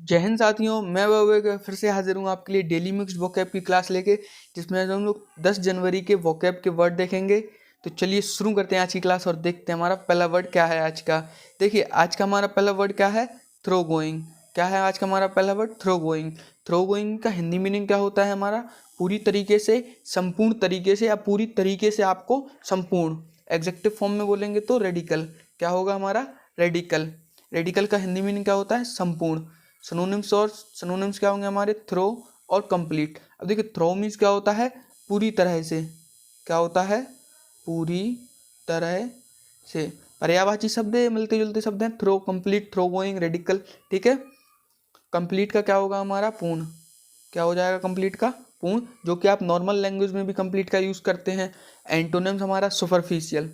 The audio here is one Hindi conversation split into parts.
जय हिंद साथियों, मैं वैभव फिर से हाजिर हूँ आपके लिए डेली मिक्स्ड वोकैब की क्लास लेके, जिसमें आज हम लोग 10 जनवरी के वोकैब के वर्ड देखेंगे। तो चलिए शुरू करते हैं आज की क्लास और देखते हैं हमारा पहला वर्ड क्या है आज का। देखिए आज का हमारा पहला वर्ड क्या है, थ्रो गोइंग। क्या है आज का हमारा पहला word, thoroughgoing. Thoroughgoing का हिंदी मीनिंग क्या होता है हमारा, पूरी तरीके से, संपूर्ण तरीके से या पूरी तरीके से आपको संपूर्ण। एग्जेक्टिव फॉर्म में बोलेंगे तो रेडिकल। क्या होगा हमारा, रेडिकल। रेडिकल का हिंदी मीनिंग क्या होता है, संपूर्ण। सिनोनिम्स और सिनोनिम्स क्या होंगे हमारे, थ्रो और कंप्लीट। अब देखिए थ्रो मीन्स क्या होता है, पूरी तरह से। क्या होता है, पूरी तरह से। पर्यायवाची शब्द है, मिलते जुलते शब्द हैं, thorough, complete, thoroughgoing, radical. ठीक है। कंप्लीट का क्या होगा हमारा, पूर्ण। क्या हो जाएगा कंप्लीट का, पूर्ण, जो कि आप नॉर्मल लैंग्वेज में भी कंप्लीट का यूज करते हैं। एंटोनिम्स हमारा सुपरफिशियल।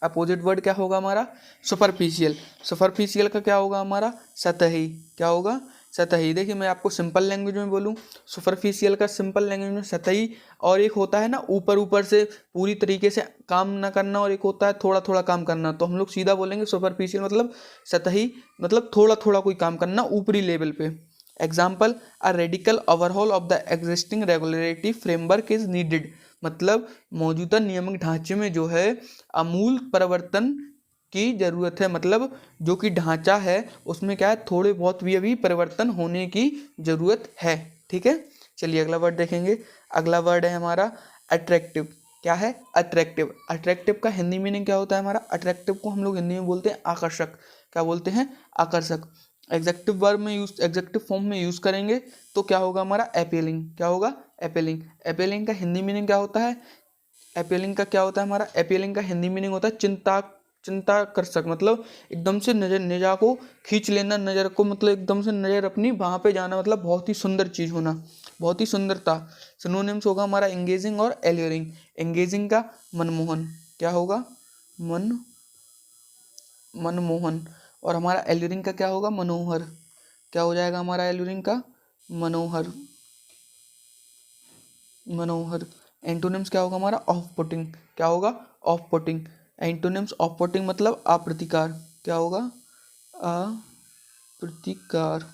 अपोजिट वर्ड क्या होगा हमारा, सुपरफिशियल। सुपरफिशियल का क्या होगा हमारा, सतही। क्या होगा, सतही। देखिए मैं आपको सिंपल लैंग्वेज में बोलूँ, सुपरफिशियल का सिंपल लैंग्वेज में सतही, और एक होता है ना ऊपर ऊपर से पूरी तरीके से काम ना करना, और एक होता है थोड़ा थोड़ा काम करना। तो हम लोग सीधा बोलेंगे सुपरफिशियल मतलब सतही, मतलब थोड़ा थोड़ा कोई काम करना ऊपरी लेवल पे। Example, a radical overhaul of the existing regulatory framework is needed. मतलब मौजूदा नियामक ढांचे में जो है आमूल परिवर्तन की जरूरत है। मतलब जो कि ढांचा है उसमें क्या है, थोड़े बहुत भी अभी परिवर्तन होने की जरूरत है। ठीक है। चलिए अगला वर्ड देखेंगे। अगला वर्ड है हमारा अट्रैक्टिव। क्या है, अट्रैक्टिव। अट्रैक्टिव का हिंदी मीनिंग क्या होता है हमारा, अट्रैक्टिव को हम लोग हिंदी में बोलते हैं आकर्षक। क्या बोलते हैं, आकर्षक। एग्जेक्टिव वर्ब में यूज, एग्जेक्टिव फॉर्म में यूज करेंगे तो क्या होगा हमारा, अपीलिंग। क्या होगा, अपीलिंग। अपीलिंग का हिंदी मीनिंग क्या होता है, अपीलिंग का क्या होता है हमारा, अपीलिंग का हिंदी मीनिंग होता है चिंता, चिंता कर सक। मतलब एकदम से नजर, निगाह को खींच लेना, नज़र को, मतलब एकदम से नज़र अपनी वहाँ पे जाना, मतलब बहुत ही सुंदर चीज़ होना, बहुत ही सुंदरता। सिनोनिम्स होगा हमारा एंगेजिंग और एल्यूरिंग। एंगेजिंग का मनमोहन। क्या होगा, मन, मनमोहन। और हमारा एल्यूरिंग का क्या होगा, मनोहर। क्या हो जाएगा हमारा एल्यूरिंग का, मनोहर, मनोहर। एंटोनिम्स क्या होगा हमारा, ऑफ पुटिंग। क्या होगा, of putting. Antonyms of putting मतलब अप्रतिकार। क्या होगा, अप्रतिकार।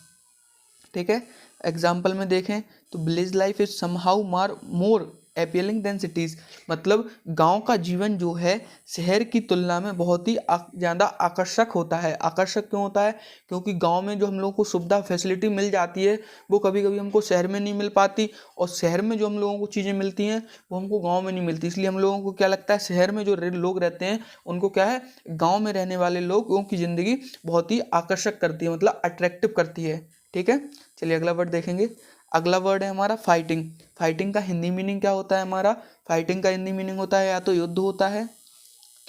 ठीक है। एग्जाम्पल में देखें तो विलेज लाइफ इज समहाउ मार मोर अपीलिंग देन सिटीज। मतलब गांव का जीवन जो है शहर की तुलना में बहुत ही ज़्यादा आकर्षक होता है। आकर्षक क्यों होता है, क्योंकि गांव में जो हम लोगों को सुविधा फैसिलिटी मिल जाती है वो कभी कभी हमको शहर में नहीं मिल पाती, और शहर में जो हम लोगों को चीज़ें मिलती हैं वो हमको गाँव में नहीं मिलती। इसलिए हम लोगों को क्या लगता है, शहर में जो लोग रहते हैं उनको क्या है, गाँव में रहने वाले लोगों की ज़िंदगी बहुत ही आकर्षक करती है, मतलब अट्रैक्टिव करती है। ठीक है। चलिए अगला वर्ड देखेंगे। अगला वर्ड है हमारा फाइटिंग। फाइटिंग का हिंदी मीनिंग क्या होता है हमारा, फाइटिंग का हिंदी मीनिंग होता है या तो युद्ध होता है।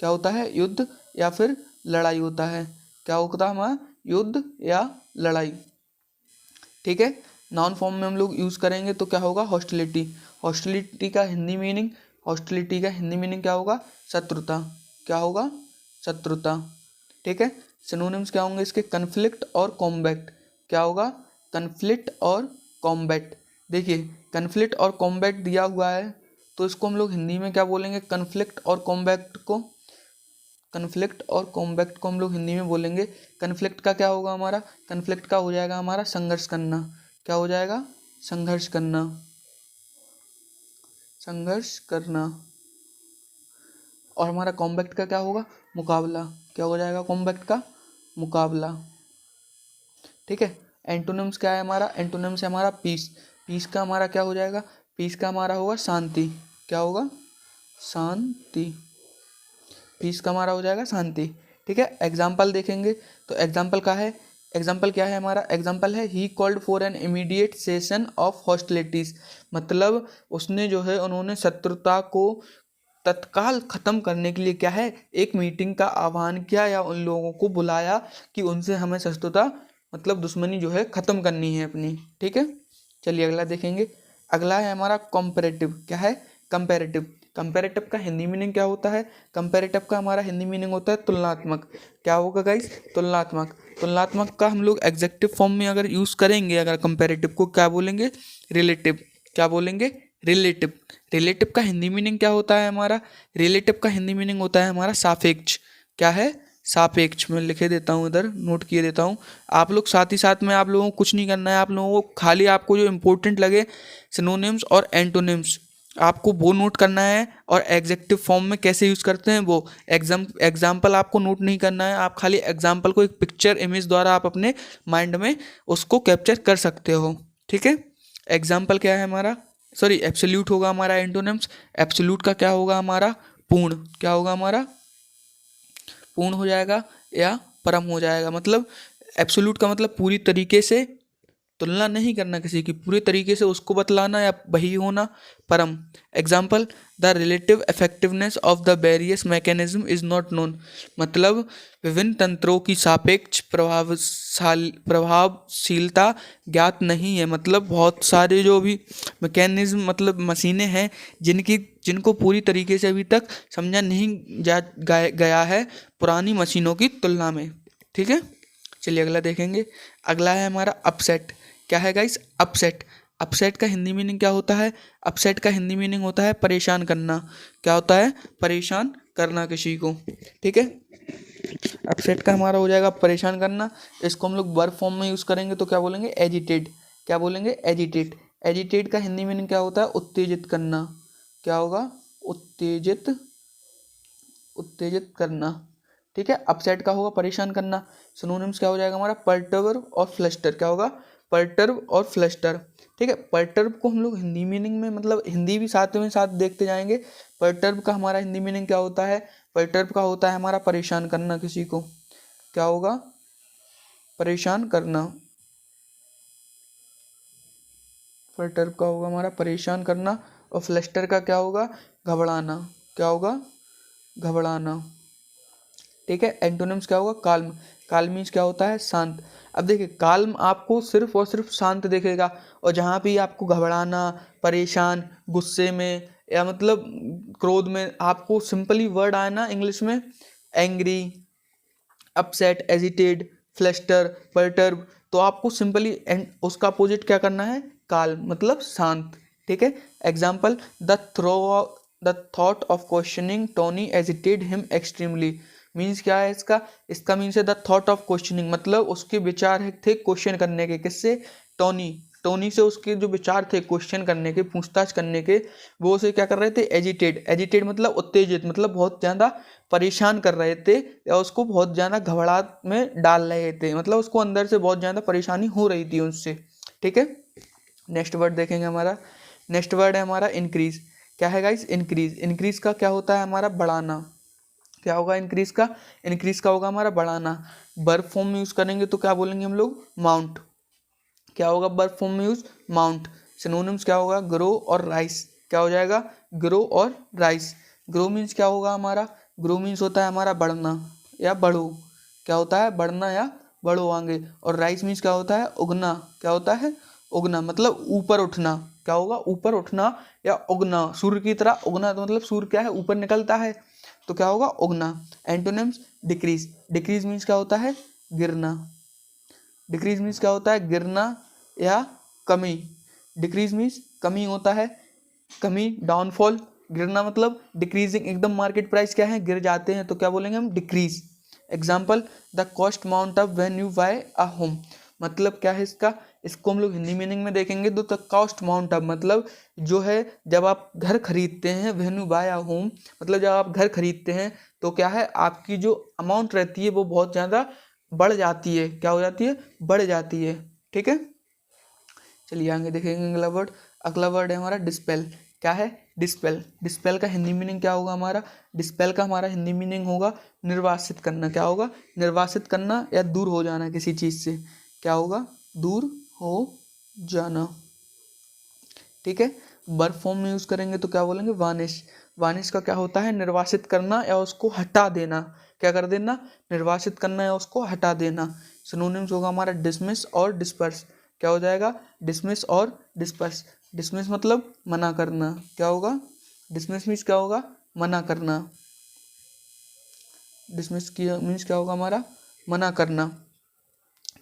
क्या होता है, युद्ध, या फिर लड़ाई होता है। क्या होता है हमारा, युद्ध या लड़ाई। ठीक है। नाउन फॉर्म में हम लोग यूज करेंगे तो क्या होगा, हॉस्टिलिटी। हॉस्टिलिटी का हिंदी मीनिंग, हॉस्टिलिटी का हिंदी मीनिंग क्या होगा, शत्रुता। क्या होगा, शत्रुता। ठीक है। सिनोनिम्स क्या होंगे इसके, कन्फ्लिक्ट और कॉम्बैट। क्या होगा, कन्फ्लिक्ट और कॉम्बैट। देखिए कन्फ्लिक्ट और कॉम्बैट दिया हुआ है तो इसको हम लोग हिंदी में क्या बोलेंगे, कन्फ्लिक्ट और कॉम्बैट को, कन्फ्लिक्ट और कॉम्बैट को हम लोग हिंदी में बोलेंगे। कन्फ्लिक्ट का क्या होगा हमारा, कन्फ्लिक्ट का हो जाएगा हमारा संघर्ष करना। क्या हो जाएगा, संघर्ष करना, संघर्ष करना। और हमारा कॉम्बैट का क्या होगा, मुकाबला। क्या हो जाएगा कॉम्बैट का, मुकाबला। ठीक है। एंटोनिम्स क्या है हमारा, एंटोनिम्स है हमारा पीस। पीस का हमारा क्या हो जाएगा, पीस का हमारा होगा शांति। क्या होगा, शांति। पीस का हमारा हो जाएगा शांति। ठीक है। एग्जाम्पल देखेंगे तो एग्जाम्पल का है, एग्जाम्पल क्या है हमारा, एग्जाम्पल है he called for an immediate session of hostilities. मतलब उसने जो है, उन्होंने शत्रुता को तत्काल खत्म करने के लिए क्या है, एक मीटिंग का आह्वान किया या उन लोगों को बुलाया कि उनसे हमें शत्रुता, मतलब दुश्मनी जो है खत्म करनी है अपनी। ठीक है। चलिए अगला देखेंगे। अगला है हमारा कंपैरेटिव। क्या है, कंपैरेटिव। कंपैरेटिव का हिंदी मीनिंग क्या होता है, कंपैरेटिव का हमारा हिंदी मीनिंग होता है तुलनात्मक। क्या होगा गाइस, तुलनात्मक। तुलनात्मक का हम लोग एग्जेक्टिव फॉर्म में अगर यूज करेंगे, अगर कंपैरेटिव को क्या बोलेंगे, रिलेटिव। क्या बोलेंगे, रिलेटिव। रिलेटिव का हिंदी मीनिंग क्या होता है हमारा, रिलेटिव का हिंदी मीनिंग होता है हमारा सापेक्ष। क्या है, सापेक्ष में लिखे देता हूँ, इधर नोट किए देता हूँ। आप लोग साथ ही साथ में आप लोगों को कुछ नहीं करना है, आप लोगों को खाली आपको जो इम्पोर्टेंट लगे सिनोनिम्स और एंटोनिम्स आपको वो नोट करना है, और एग्जेक्टिव फॉर्म में कैसे यूज़ करते हैं वो एग्जाम्पल आपको नोट नहीं करना है। आप खाली एग्जाम्पल को एक पिक्चर इमेज द्वारा आप अपने माइंड में उसको कैप्चर कर सकते हो, ठीक है। एग्जाम्पल क्या है हमारा, सॉरी एब्सोल्यूट होगा हमारा एंटोनिम्स। एब्सोल्यूट का क्या होगा हमारा, पूर्ण। क्या होगा हमारा, पूर्ण हो जाएगा या परम हो जाएगा। मतलब एब्सोल्यूट का मतलब पूरी तरीके से तुलना नहीं करना किसी की, पूरे तरीके से उसको बतलाना या वही होना। परम example, the relative effectiveness of the various mechanism is not known. मतलब विभिन्न तंत्रों की सापेक्ष प्रभावशीलता ज्ञात नहीं है। मतलब बहुत सारे जो भी मैकेनिज्म मतलब मशीनें हैं जिनको पूरी तरीके से अभी तक समझा नहीं गया है पुरानी मशीनों की तुलना में, ठीक है। चलिए अगला देखेंगे। अगला है हमारा अपसेट। क्या है गाइस, अपसेट। अपसेट का हिंदी मीनिंग क्या होता है, अपसेट का हिंदी मीनिंग होता है परेशान करना। क्या होता है, परेशान करना किसी को, ठीक है। अपसेट का हमारा हो जाएगा परेशान करना। इसको हम लोग वर्ब फॉर्म में यूज़ करेंगे तो क्या बोलेंगे, एजिटेट। क्या बोलेंगे, एजिटेट। एजिटेट का हिंदी मीनिंग क्या होता है, उत्तेजित करना। क्या होगा, उत्तेजित, उत्तेजित करना, ठीक है। अपसेट का होगा परेशान करना। सिनोनिम्स क्या हो जाएगा हमारा, पर्टर्ब और फ्लस्टर। क्या होगा, पर्टर्ब और फ्लस्टर, ठीक है। पर्टर्ब को हम लोग हिंदी मीनिंग में मतलब हिंदी भी साथ में साथ देखते जाएंगे। पर्टर्ब का हमारा हिंदी मीनिंग क्या होता है, पर्टर्ब का होता है हमारा परेशान करना किसी को। क्या होगा, परेशान करना। पर्टर्ब का होगा हमारा परेशान करना, और फ्लस्टर का क्या होगा, घबराना। क्या होगा, घबराना, ठीक है। एंटोनिम्स क्या होगा, काल्म। काल्म मीन्स क्या होता है, शांत। अब देखिए काल्म आपको सिर्फ और सिर्फ शांत दिखेगा, और जहाँ भी आपको घबराना, परेशान, गुस्से में या मतलब क्रोध में आपको सिंपली वर्ड आए ना इंग्लिश में, एंग्री, अपसेट, एजिटेड, फ्लस्टर, पर्टर्ब, तो आपको सिंपली एंड उसका अपोजिट क्या करना है, काल्म मतलब शांत, ठीक है। Example, the thought of questioning Tony agitated him extremely. Means क्या है इसका, इसका मीन्स है द थॉट ऑफ क्वेश्चनिंग, मतलब उसके विचार थे क्वेश्चन करने के, किससे, टोनी। टोनी से उसके जो विचार थे क्वेश्चन करने के, पूछताछ करने के, वो उसे क्या कर रहे थे, एजिटेड। एजिटेड मतलब उत्तेजित, मतलब बहुत ज़्यादा परेशान कर रहे थे या उसको बहुत ज़्यादा घबराहट में डाल रहे थे, मतलब उसको अंदर से बहुत ज़्यादा परेशानी हो रही थी उससे, ठीक है। नेक्स्ट वर्ड देखेंगे हमारा। नेक्स्ट वर्ड है हमारा इंक्रीज। क्या है गाइस, इंक्रीज। इंक्रीज का क्या होता है हमारा, बढ़ाना। क्या होगा इंक्रीज का, इंक्रीज का होगा हमारा बढ़ाना। वर्ब फॉर्म में यूज करेंगे तो क्या बोलेंगे हम लोग, माउंट। क्या होगा वर्ब फॉर्म में यूज, माउंट। सिनोनिम्स क्या होगा, ग्रो और राइस। क्या हो जाएगा, ग्रो और राइस। ग्रो मीन्स क्या होगा हमारा, ग्रो मीन्स होता है हमारा बढ़ना या बढ़ो। क्या होता है, बढ़ना या बढ़ो आगे। और राइस मीन्स क्या होता है, उगना। क्या होता है, उगना, मतलब ऊपर उठना। क्या होगा, ऊपर उठना या उगना, सूर्य की तरह उगना। तो मतलब सूर्य क्या है, ऊपर निकलता है, तो क्या होगा, उगना। Antonyms, decrease. डिक्रीज मीन्स क्या होता है, गिरना। डिक्रीज मीन्स क्या होता है, गिरना या कमी। डिक्रीज मीन्स कमी होता है, कमी, डाउनफॉल। गिरना मतलब डिक्रीजिंग, एकदम मार्केट प्राइस क्या है, गिर जाते हैं, तो क्या बोलेंगे हम, decrease. Example, the cost mount up when you buy a home. मतलब क्या है इसका, इसको हम लोग हिंदी मीनिंग में देखेंगे तो द कॉस्ट माउंट अप मतलब जो है जब आप घर खरीदते हैं, when you buy a home मतलब जब आप घर खरीदते हैं तो क्या है, आपकी जो अमाउंट रहती है वो बहुत ज़्यादा बढ़ जाती है। क्या हो जाती है, बढ़ जाती है, ठीक है। चलिए आगे देखेंगे अगला वर्ड। अगला वर्ड है हमारा डिस्पेल। क्या है, डिस्पेल। डिस्पेल का हिंदी मीनिंग क्या होगा हमारा, डिस्पेल का हमारा हिंदी मीनिंग होगा निर्वासित करना। क्या होगा, निर्वासित करना या दूर हो जाना किसी चीज़ से। क्या होगा, दूर हो जाना, ठीक है। वर्ब फॉर्म में यूज़ करेंगे तो क्या बोलेंगे, वानिश। वानिश का क्या होता है, निर्वासित करना या उसको हटा देना। क्या कर देना, निर्वासित करना या उसको हटा देना। सिनोनिम्स होगा हमारा डिसमिस और डिस्पर्स। क्या हो जाएगा, डिसमिस और डिस्पर्स। डिसमिस मतलब मना करना। क्या होगा, डिसमिस मीन्स क्या होगा, मना करना। डिसमिस की मीन्स क्या होगा हमारा, मना करना,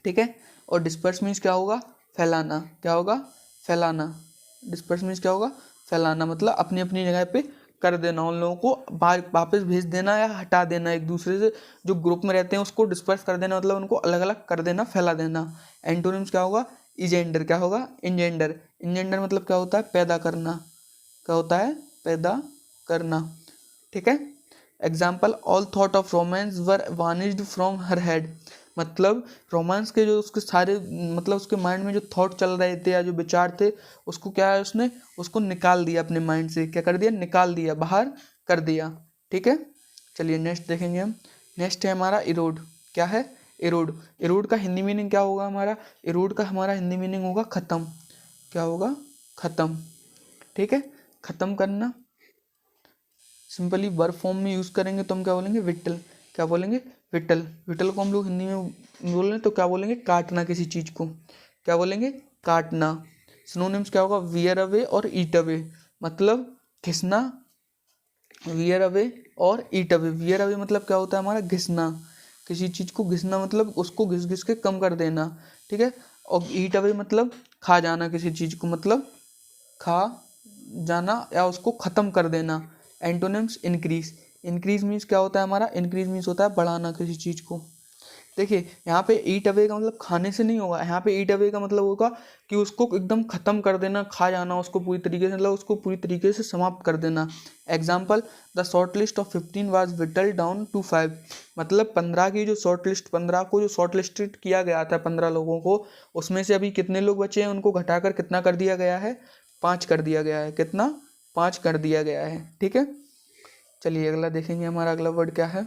ठीक है। और डिस्पर्स मीन्स क्या होगा, फैलाना। क्या होगा, फैलाना। डिस्पर्स मीन्स क्या होगा, फैलाना, मतलब अपनी अपनी जगह पे कर देना, उन लोगों को वापस भेज देना या हटा देना, एक दूसरे से जो ग्रुप में रहते हैं उसको डिस्पर्स कर देना, मतलब उनको अलग अलग कर देना, फैला देना। एंटोनिम्स क्या होगा? इजेंडर। क्या होगा? इंजेंडर। इंजेंडर मतलब क्या होता है? पैदा करना। क्या होता है? पैदा करना। ठीक है। Example, all thought of romance were vanished from her head. मतलब रोमांस के जो उसके सारे, मतलब उसके माइंड में जो थॉट चल रहे थे या जो विचार थे, उसको क्या है, उसने उसको निकाल दिया अपने माइंड से। क्या कर दिया? निकाल दिया, बाहर कर दिया। ठीक है। चलिए नेक्स्ट देखेंगे हम। नेक्स्ट है हमारा इरोड। क्या है? इरोड। इरोड का हिंदी मीनिंग क्या होगा हमारा? इरोड का हमारा हिंदी मीनिंग होगा खत्म। क्या होगा? खत्म। ठीक है। खत्म करना। सिंपली वर्ब फॉर्म में यूज़ करेंगे तो हम क्या बोलेंगे? विट्टल। क्या बोलेंगे? विट्टल। विट्टल को हम लोग हिंदी में बोल रहे तो क्या बोलेंगे? काटना किसी चीज़ को। क्या बोलेंगे? काटना। सिनोनिम्स क्या होगा? वियर अवे और ईट अवे। मतलब घिसना, वियर अवे और ईट अवे। वियर अवे मतलब क्या होता है हमारा? घिसना। किसी चीज़ को घिसना मतलब उसको घिस घिस के कम कर देना। ठीक है। और ईट अवे मतलब खा जाना किसी चीज़ को, मतलब खा जाना या उसको ख़त्म कर देना। Antonyms, increase. इंक्रीज मीन्स क्या होता है हमारा? इंक्रीज मीन्स होता है बढ़ाना किसी चीज़ को। देखिए यहाँ पे ईट अवे का मतलब खाने से नहीं होगा, यहाँ पे ईट अवे का मतलब होगा कि उसको एकदम ख़त्म कर देना, खा जाना उसको पूरी तरीके से, मतलब उसको पूरी तरीके से समाप्त कर देना। Example, the short list of 15 was whittled down to 5। मतलब 15 की जो शॉर्ट लिस्ट, 15 को जो शॉर्ट लिस्टेड किया गया था 15 लोगों को, उसमें से अभी कितने लोग बचे हैं? उनको घटाकर कितना कर दिया गया है? 5 कर दिया गया है। कितना? 5 कर दिया गया है। ठीक है। चलिए अगला देखेंगे, हमारा अगला वर्ड क्या है?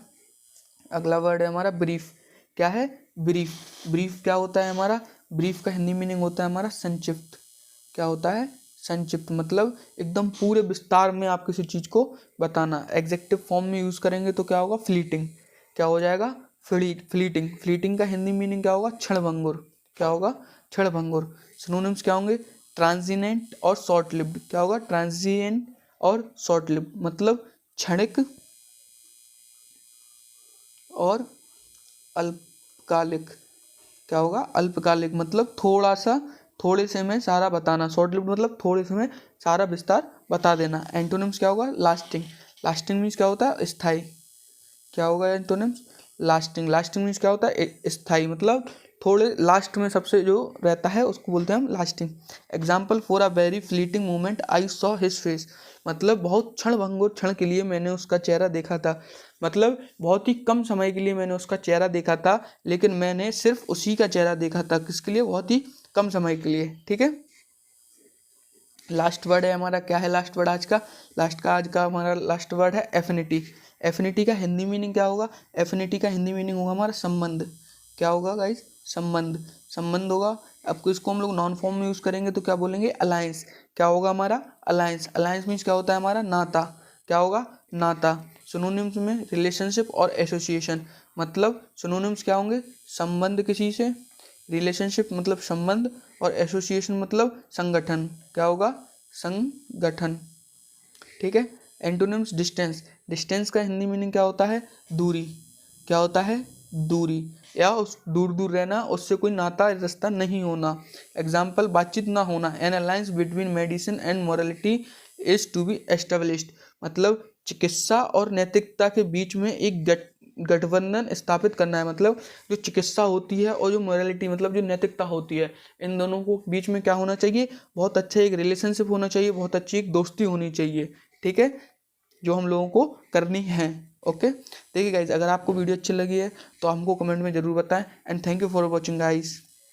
अगला वर्ड है हमारा ब्रीफ। क्या है? ब्रीफ। ब्रीफ क्या होता है हमारा? ब्रीफ का हिंदी मीनिंग होता है हमारा संक्षिप्त। क्या होता है? संक्षिप्त। मतलब एकदम पूरे विस्तार में आप किसी चीज़ को बताना। एग्जेक्टिव फॉर्म में यूज़ करेंगे तो क्या होगा? फ्लीटिंग। क्या हो जाएगा? फ्लीटिंग। फ्लीटिंग का हिंदी मीनिंग क्या होगा? क्षणभंगुर। क्या होगा? क्षणभंगुर। सिनोनिम्स क्या होंगे? ट्रांजिएंट और शॉर्ट लिव्ड। क्या होगा? ट्रांजिएंट और शॉर्ट लिव्ड मतलब क्षणिक और अल्पकालिक। क्या होगा? अल्पकालिक मतलब थोड़ा सा, थोड़े से में सारा बताना। शॉर्ट लिव्ड मतलब थोड़े से में सारा विस्तार बता देना। एंटोनिम्स क्या होगा? लास्टिंग। लास्टिंग मीन्स क्या होता है? स्थायी। क्या होगा एंटोनिम्स? लास्टिंग। लास्टिंग मीन्स क्या होता है? स्थायी। मतलब थोड़े लास्ट में सबसे जो रहता है उसको बोलते हैं हम lasting. Example, for a very fleeting moment I saw his face. मतलब बहुत क्षणभंगुर क्षण के लिए मैंने उसका चेहरा देखा था। मतलब बहुत ही कम समय के लिए मैंने उसका चेहरा देखा था, लेकिन मैंने सिर्फ उसी का चेहरा देखा था। किसके लिए? बहुत ही कम समय के लिए। ठीक है। लास्ट वर्ड है हमारा, क्या है लास्ट वर्ड आज का? आज का हमारा लास्ट वर्ड है एफिनिटी। एफिनिटी का हिंदी मीनिंग क्या होगा? एफिनिटी का हिंदी मीनिंग होगा हमारा संबंध। क्या होगा गाइस? संबंध। संबंध होगा। अब इसको हम लोग नॉन फॉर्म में यूज़ करेंगे तो क्या बोलेंगे? अलायंस। क्या होगा हमारा? अलायंस। अलायंस मीन्स क्या होता है हमारा? नाता। क्या होगा? नाता। सिनोनिम्स में रिलेशनशिप और एसोसिएशन। मतलब सिनोनिम्स क्या होंगे? संबंध किसी से, रिलेशनशिप मतलब संबंध, और एसोसिएशन मतलब संगठन। क्या होगा? संगठन। ठीक है। Antonyms, distance. डिस्टेंस का हिंदी मीनिंग क्या होता है? दूरी। क्या होता है? दूरी, या उस दूर दूर रहना, उससे कोई नाता रिश्ता नहीं होना। एग्जाम्पल, बातचीत ना होना। An alliance between medicine and morality is to be established. मतलब चिकित्सा और नैतिकता के बीच में एक गठबंधन स्थापित करना है। मतलब जो चिकित्सा होती है और जो मोरालिटी मतलब जो नैतिकता होती है, इन दोनों को बीच में क्या होना चाहिए? बहुत अच्छा एक रिलेशनशिप होना चाहिए, बहुत अच्छी एक दोस्ती होनी चाहिए। ठीक है। जो हम लोगों को करनी है। ओके। देखिए गाइज, अगर आपको वीडियो अच्छी लगी है तो हमको कमेंट में ज़रूर बताएं। And thank you for watching guys.